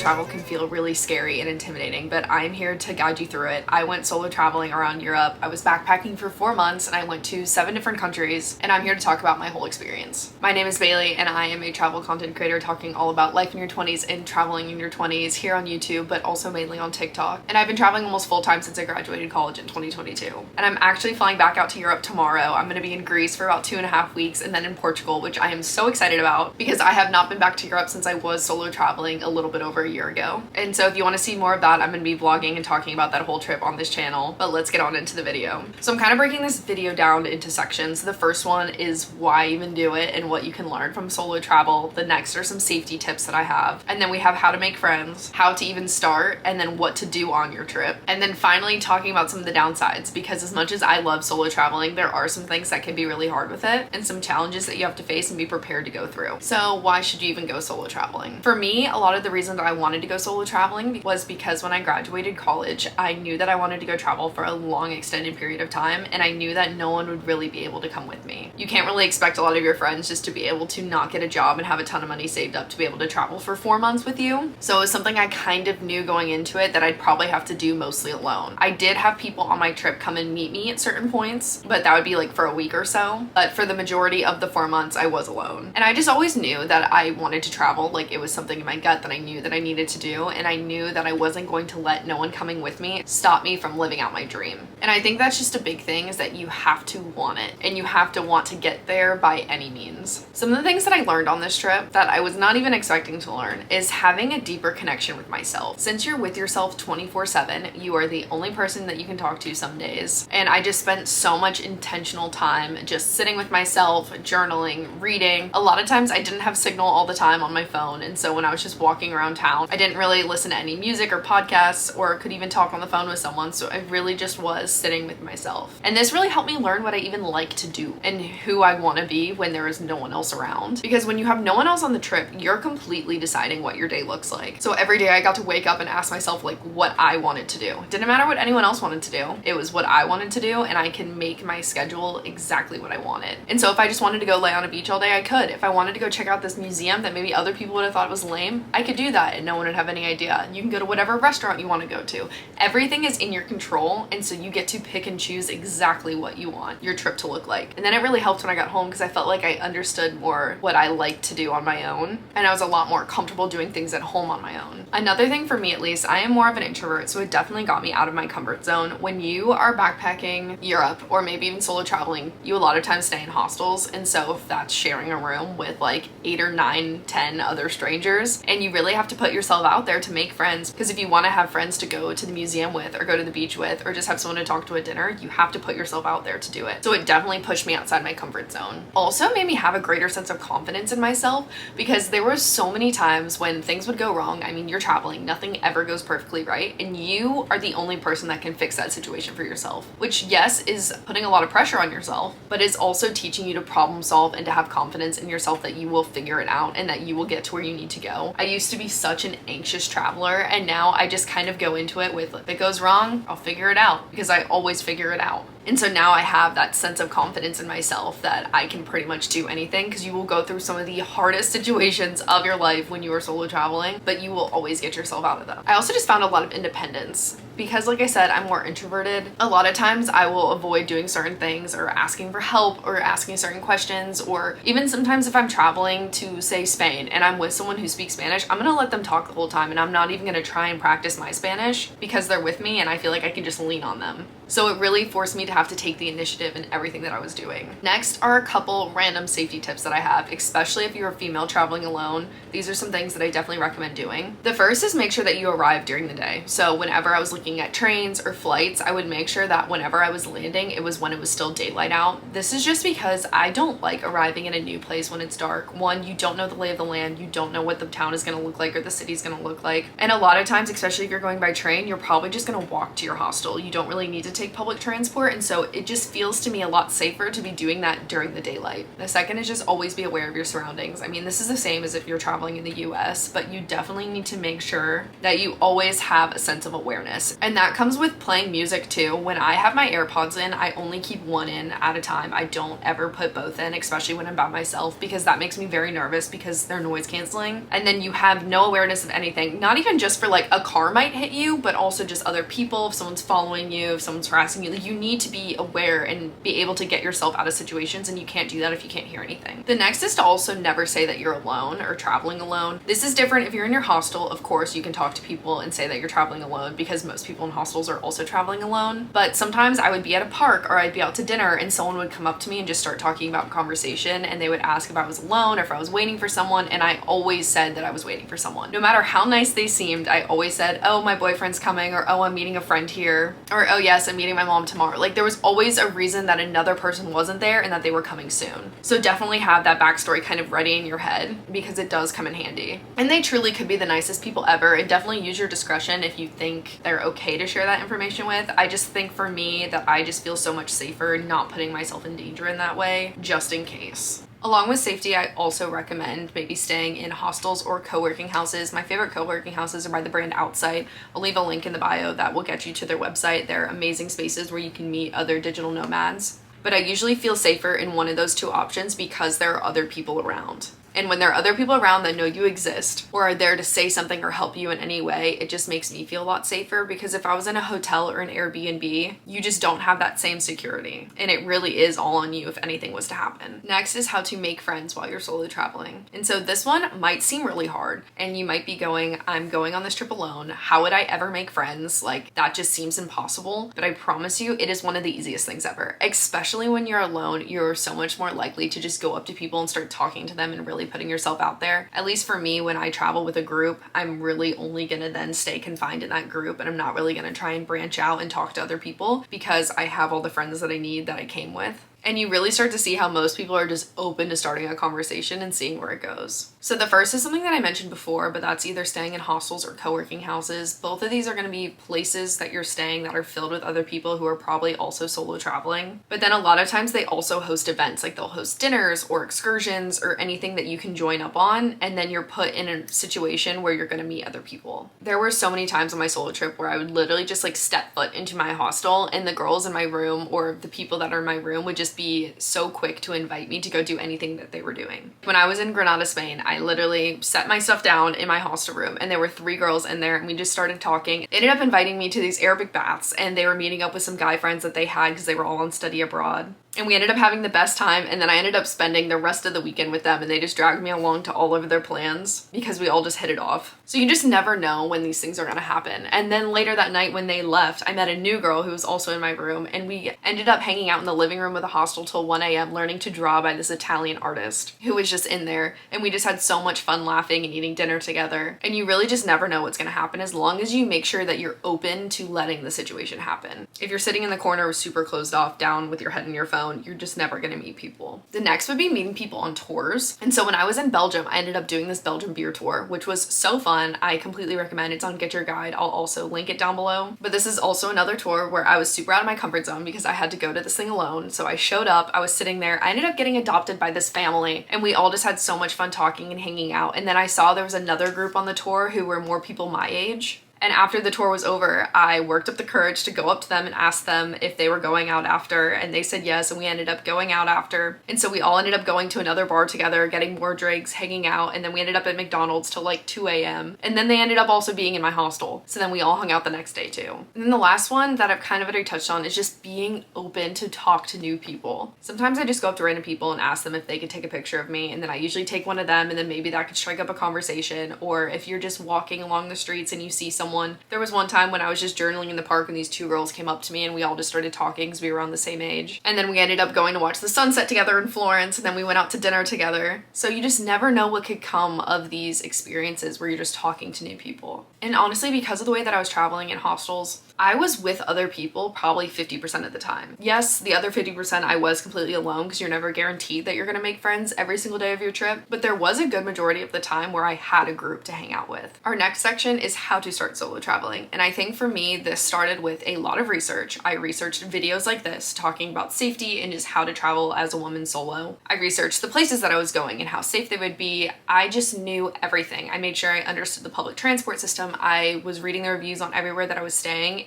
travel can feel really scary and intimidating, but I'm here to guide you through it. I went solo traveling around Europe. I was backpacking for 4 months and I went to 7 different countries, and I'm here to talk about my whole experience. My name is Bailey and I am a travel content creator talking all about life in your 20s and traveling in your 20s here on YouTube, but also mainly on TikTok. And I've been traveling almost full time since I graduated college in 2022. And I'm actually flying back out to Europe tomorrow. I'm gonna be in Greece for about 2.5 weeks and then in Portugal, which I am so excited about because I have not been back to Europe since I was solo traveling a little bit over a year ago. And so if you want to see more of that, I'm going to be vlogging and talking about that whole trip on this channel. But let's get on into the video. So I'm kind of breaking this video down into sections. The first one is why even do it and what you can learn from solo travel. The next are some safety tips that I have. And then we have how to make friends, how to even start, and then what to do on your trip. And then finally talking about some of the downsides, because as much as I love solo traveling, there are some things that can be really hard with it and some challenges that you have to face and be prepared to go through. So why should you even go solo traveling? For me, a lot of the reason that I wanted to go solo traveling was because when I graduated college, I knew that I wanted to go travel for a long extended period of time, and I knew that no one would really be able to come with me. You can't really expect a lot of your friends just to be able to not get a job and have a ton of money saved up to be able to travel for 4 months with you. So it was something I kind of knew going into it that I'd probably have to do mostly alone. I did have people on my trip come and meet me at certain points, but that would be like for a week or so. But for the majority of the 4 months, I was alone. And I just always knew that I wanted to travel. Like, it was something in my gut that I knew that I needed to do, and I knew that I wasn't going to let no one coming with me stop me from living out my dream. And I think that's just a big thing, is that you have to want it and you have to want to get there by any means. Some of the things that I learned on this trip that I was not even expecting to learn is having a deeper connection with myself. Since you're with yourself 24/7, you are the only person that you can talk to some days. And I just spent so much intentional time just sitting with myself, journaling, reading. A lot of times I didn't have signal all the time on my phone, and so when I was just walking around town, I didn't really listen to any music or podcasts or could even talk on the phone with someone, so I really just was sitting with myself. And this really helped me learn what I even like to do and who I want to be when there is no one else around. Because when you have no one else on the trip, you're completely deciding what your day looks like. So every day I got to wake up and ask myself like what I wanted to do. It didn't matter what anyone else wanted to do. It was what I wanted to do, and I can make my schedule exactly what I wanted. And so if I just wanted to go lay on a beach all day, I could. If I wanted to go check out this museum that maybe other people would have thought was lame, I could do that and no one would have any idea. You can go to whatever restaurant you want to go to. Everything is in your control, and so you get to pick and choose exactly what you want your trip to look like. And then it really helped when I got home because I felt like I understood more what I like to do on my own, and I was a lot more comfortable doing things at home on my own. Another thing for me, at least, I am more of an introvert, so it definitely got me out of my comfort zone. When you are backpacking Europe or maybe even solo traveling, you a lot of times stay in hostels, and so if that's sharing a room with like 8 or 9, 10 other strangers, and you really have to put yourself out there to make friends, because if you want to have friends to go to the museum with or go to the beach with or just have someone to talk to at dinner, you have to put yourself out there to do it. So it definitely pushed me outside my comfort zone. Also made me have a greater sense of confidence in myself, because there were so many times when things would go wrong. I mean, you're traveling, nothing ever goes perfectly right, and you are the only person that can fix that situation for yourself, which yes is putting a lot of pressure on yourself, but is also teaching you to problem solve and to have confidence in yourself that you will figure it out and that you will get to where you need to go. I used to be such an anxious traveler, and now I just kind of go into it with, if it goes wrong, I'll figure it out, because I always figure it out. And so now I have that sense of confidence in myself that I can pretty much do anything, because you will go through some of the hardest situations of your life when you are solo traveling, but you will always get yourself out of them. I also just found a lot of independence. Because like I said, I'm more introverted. A lot of times I will avoid doing certain things or asking for help or asking certain questions, or even sometimes if I'm traveling to, say, Spain and I'm with someone who speaks Spanish, I'm gonna let them talk the whole time, and I'm not even gonna try and practice my Spanish because they're with me and I feel like I can just lean on them. So it really forced me to have to take the initiative in everything that I was doing. Next are a couple random safety tips that I have, especially if you're a female traveling alone. These are some things that I definitely recommend doing. The first is make sure that you arrive during the day. So whenever I was looking at trains or flights, I would make sure that whenever I was landing, it was when it was still daylight out. This is just because I don't like arriving in a new place when it's dark. One, you don't know the lay of the land, you don't know what the town is gonna look like or the city's gonna look like. And a lot of times, especially if you're going by train, you're probably just gonna walk to your hostel. You don't really need to take public transport, and so it just feels to me a lot safer to be doing that during the daylight. The second is just always be aware of your surroundings. I mean, this is the same as if you're traveling in the US, but you definitely need to make sure that you always have a sense of awareness. And that comes with playing music too. When I have my AirPods in, I only keep one in at a time. I don't ever put both in, especially when I'm by myself, because that makes me very nervous because they're noise canceling. And then you have no awareness of anything, not even just for like a car might hit you, but also just other people. If someone's following you, if someone's harassing you, like, you need to be aware and be able to get yourself out of situations, and you can't do that if you can't hear anything. The next is to also never say that you're alone or traveling alone. This is different if you're in your hostel. Of course, you can talk to people and say that you're traveling alone because most people in hostels are also traveling alone. But sometimes I would be at a park or I'd be out to dinner and someone would come up to me and just start talking about conversation, and they would ask if I was alone or if I was waiting for someone, and I always said that I was waiting for someone. No matter how nice they seemed, I always said, oh, my boyfriend's coming, or oh, I'm meeting a friend here, or oh yes, I'm meeting my mom tomorrow. Like, there was always a reason that another person wasn't there and that they were coming soon. So definitely have that backstory kind of ready in your head, because it does come in handy. And they truly could be the nicest people ever, and definitely use your discretion if you think they're okay to share that information with. I just think for me that I just feel so much safer not putting myself in danger in that way, just in case. Along with safety, I also recommend maybe staying in hostels or co-working houses. My favorite co-working houses are by the brand Outsite. I'll leave a link in the bio that will get you to their website. They're amazing spaces where you can meet other digital nomads. But I usually feel safer in one of those two options because there are other people around. And when there are other people around that know you exist or are there to say something or help you in any way, it just makes me feel a lot safer, because if I was in a hotel or an Airbnb, you just don't have that same security. And it really is all on you if anything was to happen. Next is how to make friends while you're solo traveling. And so this one might seem really hard, and you might be going, I'm going on this trip alone. How would I ever make friends? Like, that just seems impossible. But I promise you, it is one of the easiest things ever. Especially when you're alone, you're so much more likely to just go up to people and start talking to them and really putting yourself out there. At least for me, when I travel with a group, I'm really only gonna then stay confined in that group, and I'm not really gonna try and branch out and talk to other people because I have all the friends that I need that I came with. And you really start to see how most people are just open to starting a conversation and seeing where it goes. So the first is something that I mentioned before, but that's either staying in hostels or co-working houses. Both of these are going to be places that you're staying that are filled with other people who are probably also solo traveling. But then a lot of times they also host events, like they'll host dinners or excursions or anything that you can join up on, and then you're put in a situation where you're going to meet other people. There were so many times on my solo trip where I would literally just like step foot into my hostel, and the girls in my room or the people that are in my room would just be so quick to invite me to go do anything that they were doing. When I was in Granada, Spain, I literally set my stuff down in my hostel room, and there were 3 girls in there, and we just started talking. They ended up inviting me to these Arabic baths, and they were meeting up with some guy friends that they had because they were all on study abroad. And we ended up having the best time, and then I ended up spending the rest of the weekend with them, and they just dragged me along to all of their plans because we all just hit it off. So you just never know when these things are gonna happen. And then later that night when they left, I met a new girl who was also in my room, and we ended up hanging out in the living room of the hostel till 1 a.m. learning to draw by this Italian artist who was just in there, and we just had so much fun laughing and eating dinner together. And you really just never know what's gonna happen as long as you make sure that you're open to letting the situation happen. If you're sitting in the corner super closed off, down with your head in your phone, you're just never gonna meet people. The next would be meeting people on tours. And so when I was in Belgium, I ended up doing this Belgian beer tour, which was so fun. I completely recommend it. It's on Get Your Guide. I'll also link it down below. But this is also another tour where I was super out of my comfort zone because I had to go to this thing alone. So I showed up, I was sitting there, I ended up getting adopted by this family, and we all just had so much fun talking and hanging out. And then I saw there was another group on the tour who were more people my age. And after the tour was over, I worked up the courage to go up to them and ask them if they were going out after, and they said yes, and we ended up going out after. And so we all ended up going to another bar together, getting more drinks, hanging out, and then we ended up at McDonald's till like 2 a.m. And then they ended up also being in my hostel. So then we all hung out the next day too. And then the last one that I've kind of already touched on is just being open to talk to new people. Sometimes I just go up to random people and ask them if they could take a picture of me, and then I usually take one of them, and then maybe that could strike up a conversation. Or if you're just walking along the streets and you see someone. There was one time when I was just journaling in the park and these 2 girls came up to me and we all just started talking because we were around the same age. And then we ended up going to watch the sunset together in Florence, and then we went out to dinner together. So you just never know what could come of these experiences where you're just talking to new people. And honestly, because of the way that I was traveling in hostels, I was with other people probably 50% of the time. Yes, the other 50% I was completely alone because you're never guaranteed that you're gonna make friends every single day of your trip, but there was a good majority of the time where I had a group to hang out with. Our next section is how to start solo traveling, and I think for me this started with a lot of research. I researched videos like this talking about safety and just how to travel as a woman solo. I researched the places that I was going and how safe they would be. I just knew everything. I made sure I understood the public transport system. I was reading the reviews on everywhere that I was staying.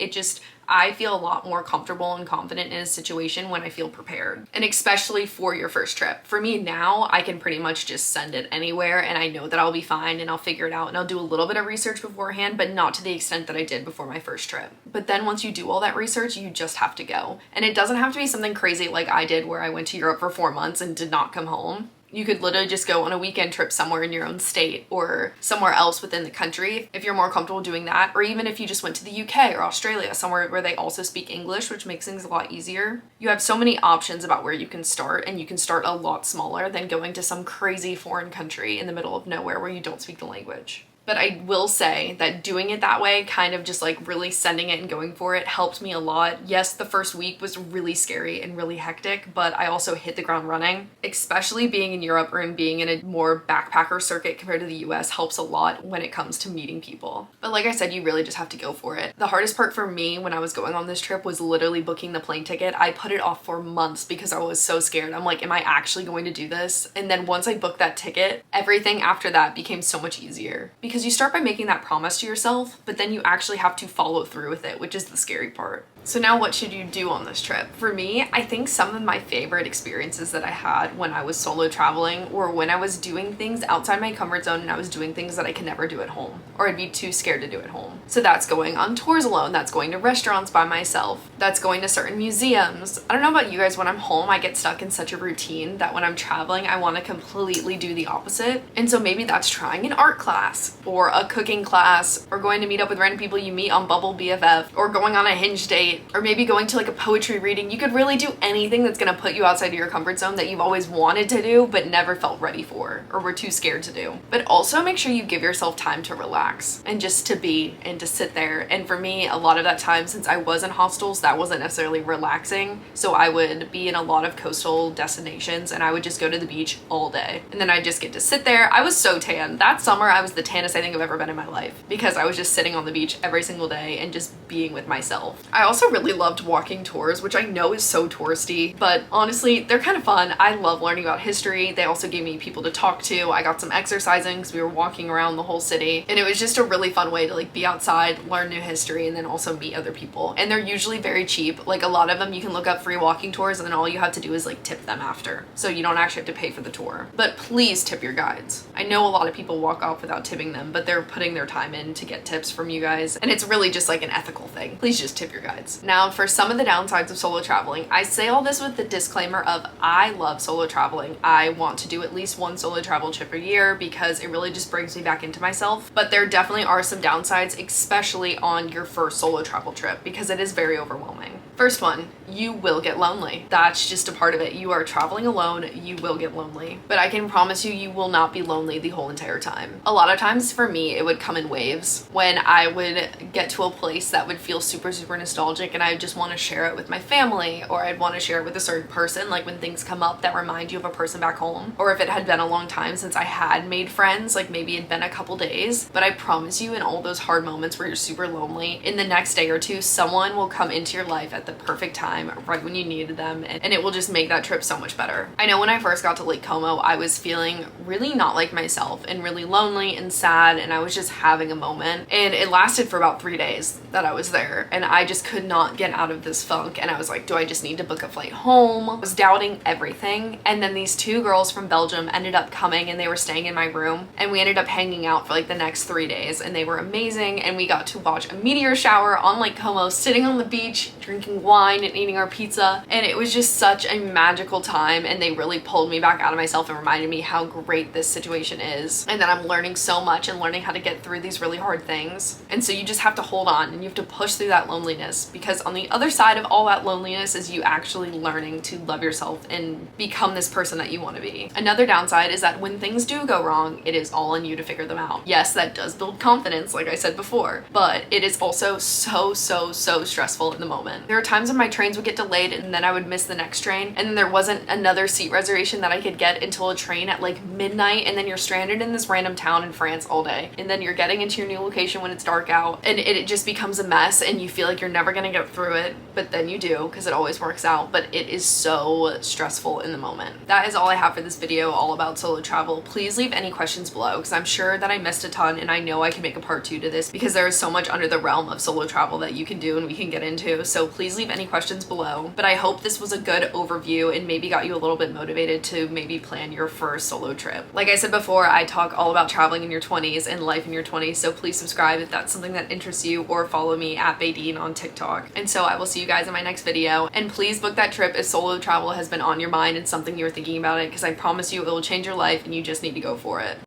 I feel a lot more comfortable and confident in a situation when I feel prepared, and especially for your first trip. For me now, I can pretty much just send it anywhere and I know that I'll be fine and I'll figure it out, and I'll do a little bit of research beforehand, but not to the extent that I did before my first trip. But then once you do all that research, you just have to go. And it doesn't have to be something crazy like I did where I went to Europe for 4 months and did not come home. You could literally just go on a weekend trip somewhere in your own state or somewhere else within the country if you're more comfortable doing that, or even if you just went to the UK or Australia, somewhere where they also speak English, which makes things a lot easier. You have so many options about where you can start, and you can start a lot smaller than going to some crazy foreign country in the middle of nowhere where you don't speak the language. But I will say that doing it that way, kind of just like really sending it and going for it, helped me a lot. Yes, the first week was really scary and really hectic, but I also hit the ground running. Especially being in Europe or being in a more backpacker circuit compared to the US helps a lot when it comes to meeting people. But like I said, you really just have to go for it. The hardest part for me when I was going on this trip was literally booking the plane ticket. I put it off for months because I was so scared. I'm like, am I actually going to do this? And then once I booked that ticket, everything after that became so much easier. Because you start by making that promise to yourself, but then you actually have to follow through with it, which is the scary part. So now what should you do on this trip? For me, I think some of my favorite experiences that I had when I was solo traveling were when I was doing things outside my comfort zone and I was doing things that I could never do at home, or I'd be too scared to do at home. So that's going on tours alone, that's going to restaurants by myself, that's going to certain museums. I don't know about you guys, when I'm home, I get stuck in such a routine that when I'm traveling, I want to completely do the opposite. And so maybe that's trying an art class or a cooking class, or going to meet up with random people you meet on Bubble BFF, or going on a Hinge date, or maybe going to like a poetry reading. You could really do anything that's gonna put you outside of your comfort zone that you've always wanted to do but never felt ready for or were too scared to do. But also make sure you give yourself time to relax and just to be and to sit there. And for me, a lot of that time, since I was in hostels, that wasn't necessarily relaxing. So I would be in a lot of coastal destinations and I would just go to the beach all day. And then I just get to sit there. I was so tan. That summer I was the tannest I think I've ever been in my life because I was just sitting on the beach every single day and just being with myself. I also really loved walking tours, which I know is so touristy, but honestly, they're kind of fun. I love learning about history. They also gave me people to talk to. I got some exercising because we were walking around the whole city, and it was just a really fun way to like be outside, learn new history, and then also meet other people. And they're usually very cheap. Like a lot of them, you can look up free walking tours, and then all you have to do is like tip them after. So you don't actually have to pay for the tour. But please tip your guides. I know a lot of people walk off without tipping them, but they're putting their time in to get tips from you guys, and it's really just like an ethical thing. Please just tip your guides. Now, for some of the downsides of solo traveling, I say all this with the disclaimer of I love solo traveling. I want to do at least one solo travel trip a year because it really just brings me back into myself. But there definitely are some downsides, especially on your first solo travel trip, because it is very overwhelming. First one, you will get lonely. That's just a part of it. You are traveling alone, you will get lonely. But I can promise you, you will not be lonely the whole entire time. A lot of times for me, it would come in waves when I would get to a place that would feel super, super nostalgic and I just want to share it with my family, or I'd want to share it with a certain person, like when things come up that remind you of a person back home, or if it had been a long time since I had made friends, like maybe it'd been a couple days. But I promise you, in all those hard moments where you're super lonely, in the next day or two, someone will come into your life at the perfect time, right when you needed them, and it will just make that trip so much better. I know when I first got to Lake Como, I was feeling really not like myself and really lonely and sad, and I was just having a moment, and it lasted for about 3 days that I was there, and I just could not get out of this funk, and I was like, do I just need to book a flight home? I was doubting everything, and then these 2 girls from Belgium ended up coming, and they were staying in my room, and we ended up hanging out for like the next 3 days, and they were amazing, and we got to watch a meteor shower on Lake Como, sitting on the beach, drinking wine and eating our pizza, and it was just such a magical time, and they really pulled me back out of myself and reminded me how great this situation is, and that I'm learning so much and learning how to get through these really hard things. And so you just have to hold on and you have to push through that loneliness, because on the other side of all that loneliness is you actually learning to love yourself and become this person that you want to be. Another downside is that when things do go wrong, it is all on you to figure them out. Yes, that does build confidence, like I said before, but it is also so stressful in the moment. There are times when my trains would get delayed and then I would miss the next train, and then there wasn't another seat reservation that I could get until a train at like midnight, and then you're stranded in this random town in France all day, and then you're getting into your new location when it's dark out, and it just becomes a mess, and you feel like you're never gonna get through it, but then you do, because it always works out. But it is so stressful in the moment. That is all I have for this video all about solo travel. Please leave any questions below, because I'm sure that I missed a ton, and I know I can make a part 2 to this because there is so much under the realm of solo travel that you can do and we can get into. So please leave any questions below. But I hope this was a good overview and maybe got you a little bit motivated to maybe plan your first solo trip. Like I said before, I talk all about traveling in your 20s and life in your 20s, so please subscribe if that's something that interests you, or follow me at Baydeen on TikTok. And so I will see you guys in my next video, and please book that trip if solo travel has been on your mind and something you're thinking about it, because I promise you it will change your life and you just need to go for it.